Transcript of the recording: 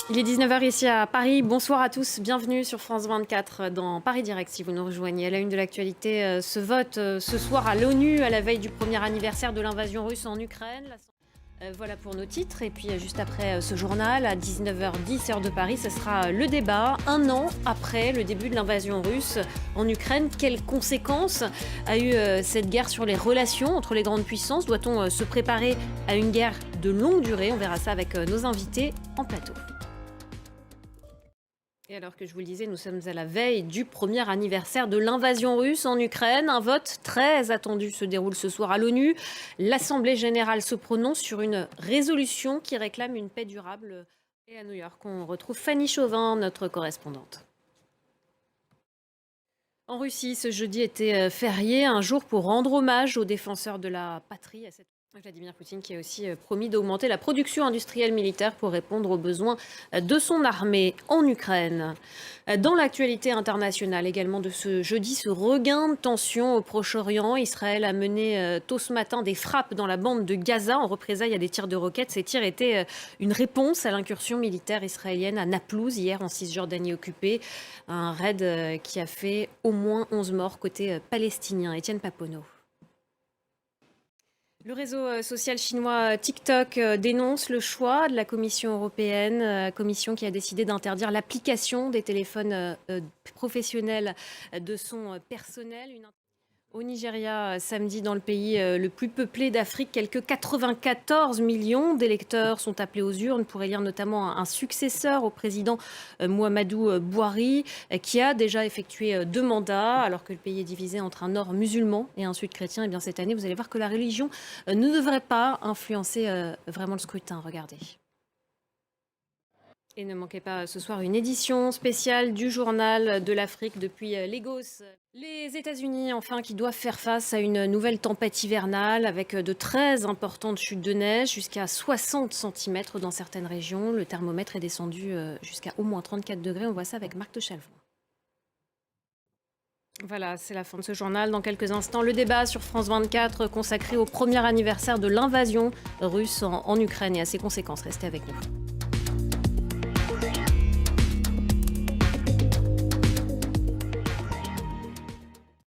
Il est 19h ici à Paris. Bonsoir à tous. Bienvenue sur France 24 dans Paris Direct si vous nous rejoignez. À la une de l'actualité, ce vote ce soir à l'ONU à la veille du premier anniversaire de l'invasion russe en Ukraine. Voilà pour nos titres. Et puis juste après ce journal, à 19h10 heure de Paris, ce sera le débat. Un an après le début de l'invasion russe en Ukraine, quelles conséquences a eu cette guerre sur les relations entre les grandes puissances? Doit-on se préparer à une guerre de longue durée? On verra ça avec nos invités en plateau. Et alors que je vous le disais, nous sommes à la veille du premier anniversaire de l'invasion russe en Ukraine. Un vote très attendu se déroule ce soir à l'ONU. L'Assemblée générale se prononce sur une résolution qui réclame une paix durable. Et à New York, on retrouve Fanny Chauvin, notre correspondante. En Russie, ce jeudi était férié, un jour pour rendre hommage aux défenseurs de la patrie. Vladimir Poutine qui a aussi promis d'augmenter la production industrielle militaire pour répondre aux besoins de son armée en Ukraine. Dans l'actualité internationale également de ce jeudi, ce regain de tension au Proche-Orient. Israël a mené tôt ce matin des frappes dans la bande de Gaza en représailles à des tirs de roquettes. Ces tirs étaient une réponse à l'incursion militaire israélienne à Naplouse hier en Cisjordanie occupée. Un raid qui a fait au moins 11 morts côté palestinien. Étienne Paponeau. Le réseau social chinois TikTok dénonce le choix de la Commission européenne, commission qui a décidé d'interdire l'application des téléphones professionnels de son personnel. Au Nigeria, samedi, dans le pays le plus peuplé d'Afrique, quelques 94 millions d'électeurs sont appelés aux urnes pour élire notamment un successeur au président Muhammadu Buhari, qui a déjà effectué 2 mandats, alors que le pays est divisé entre un nord musulman et un sud chrétien. Et bien cette année, vous allez voir que la religion ne devrait pas influencer vraiment le scrutin. Regardez. Et ne manquez pas ce soir une édition spéciale du journal de l'Afrique depuis Lagos. Les États-Unis, enfin, qui doivent faire face à une nouvelle tempête hivernale avec de très importantes chutes de neige, jusqu'à 60 cm dans certaines régions. Le thermomètre est descendu jusqu'à au moins 34 degrés. On voit ça avec Marc de Chalfont. Voilà, c'est la fin de ce journal. Dans quelques instants, le débat sur France 24 consacré au premier anniversaire de l'invasion russe en Ukraine et à ses conséquences. Restez avec nous.